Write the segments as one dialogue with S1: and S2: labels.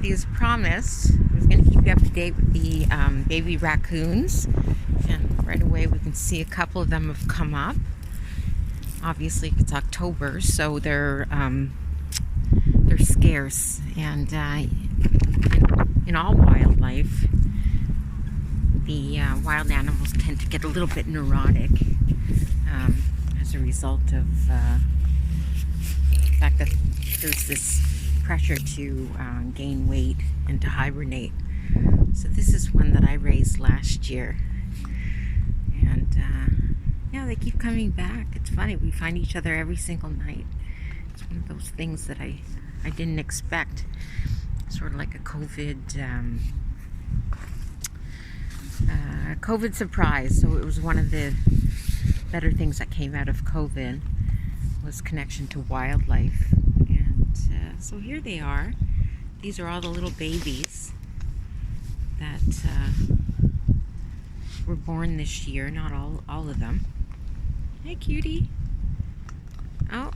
S1: everybody, as promised, I was going to keep you up to date with the baby raccoons. And right away we can see a couple of them have come up. Obviously it's October, so they're scarce. And in all wildlife, the wild animals tend to get a little bit neurotic as a result of the fact that there's this pressure to gain weight and to hibernate. So this is one that I raised last year, and yeah, they keep coming back. It's funny, we find each other every single night. It's one of those things that I didn't expect, sort of like a COVID surprise. So it was one of the better things that came out of COVID, was connection to wildlife. And so here they are. These are all the little babies that were born this year. Not all of them. Hey, cutie. Oh.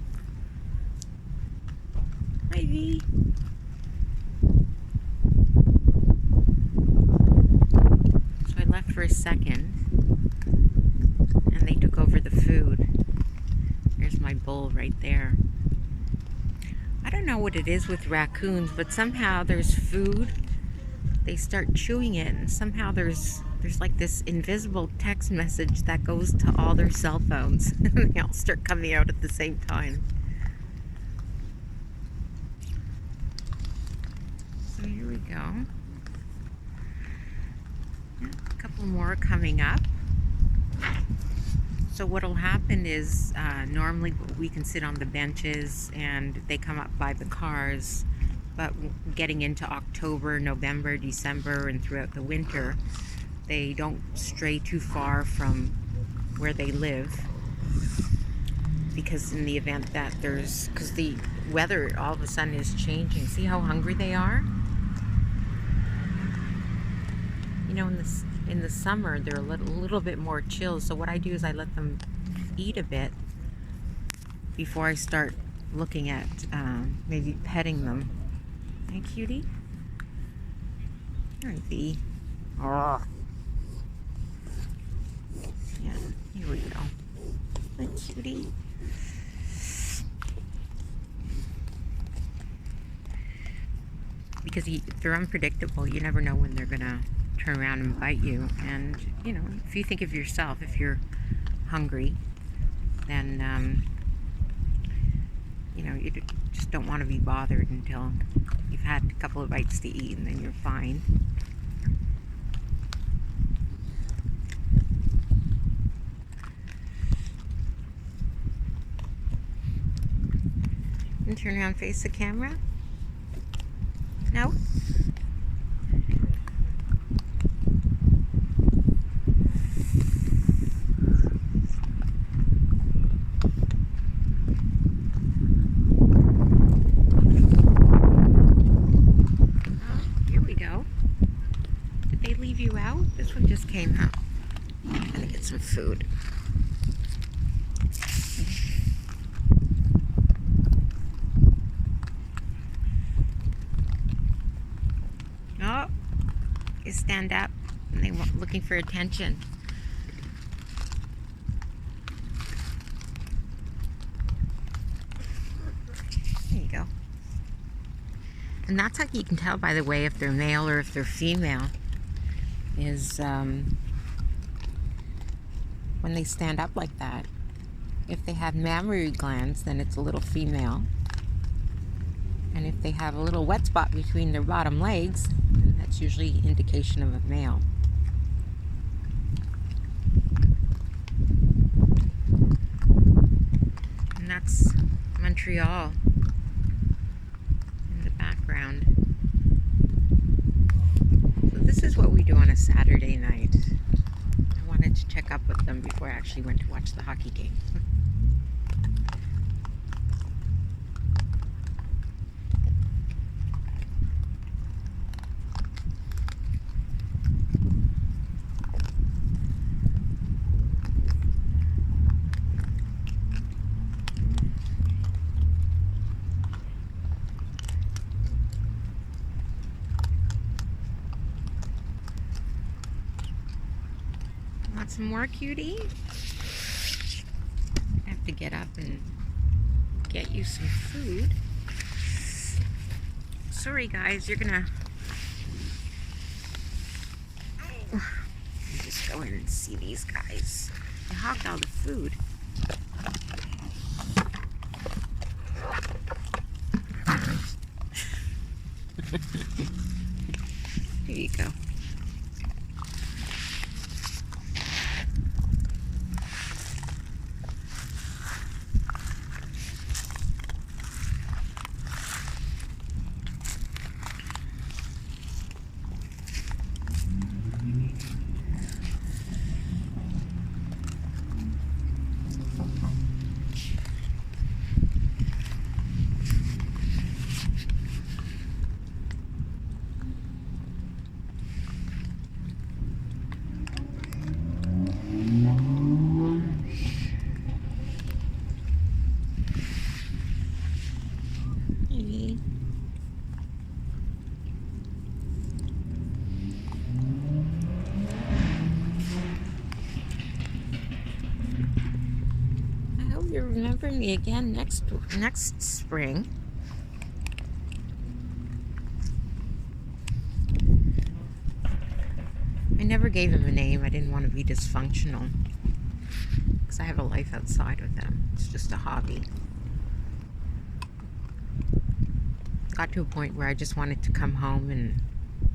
S1: Hi, V. So I left for a second, and they took over the food. There's my bowl right there. I don't know what it is with raccoons, but somehow there's food, they start chewing it, and somehow there's like this invisible text message that goes to all their cell phones, and they all start coming out at the same time. So here we go. Yeah, a couple more coming up. So what'll happen is normally we can sit on the benches and they come up by the cars, but getting into October, November, December, and throughout the winter, they don't stray too far from where they live, because in the event that because the weather all of a sudden is changing. See how hungry they are? You know, in the summer they're a little bit more chill, so what I do is I let them eat a bit before I start looking at maybe petting them. Hey, cutie. All right, V. Oh. Yeah, here we go. Hi, cutie. Because they're unpredictable. You never know when they're gonna turn around and bite you. And you know, if you think of yourself, if you're hungry, then you know, you just don't want to be bothered until you've had a couple of bites to eat, and then you're fine. And turn around, face the camera. No? You out? This one just came out. I'm gonna get some food. Oh, you stand up, and they want looking for attention. There you go. And that's how you can tell, by the way, if they're male or if they're female. Is when they stand up like that. If they have mammary glands, then it's a little female. And if they have a little wet spot between their bottom legs, then that's usually indication of a male. And that's Montreal in the background. This is what we do on a Saturday night. I wanted to check up with them before I actually went to watch the hockey game. Want some more, cutie? I have to get up and get you some food. Sorry guys, you're gonna just go in and see these guys. They hogged all the food. Here you go. I hope you remember me again next spring. I never gave him a name. I didn't want to be dysfunctional because I have a life outside of them. It's just a hobby. Got to a point where I just wanted to come home and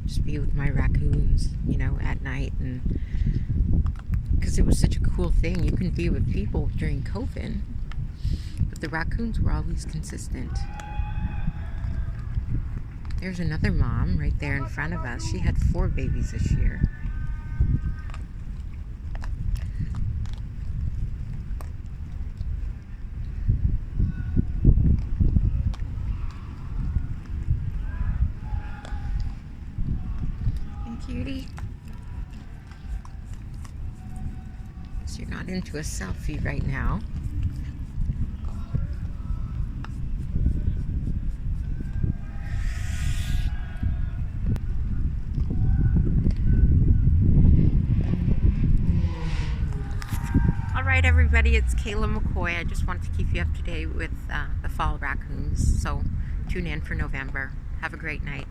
S1: just be with my raccoons, you know, at night, and because it was such a cool thing. You can be with people during COVID, but the raccoons were always consistent. There's another mom right there in front of us. She had 4 babies this year. Cutie. So you're not into a selfie right now. All right, everybody, it's Kayla McCoy. I just wanted to keep you up to date with the fall raccoons. So tune in for November. Have a great night.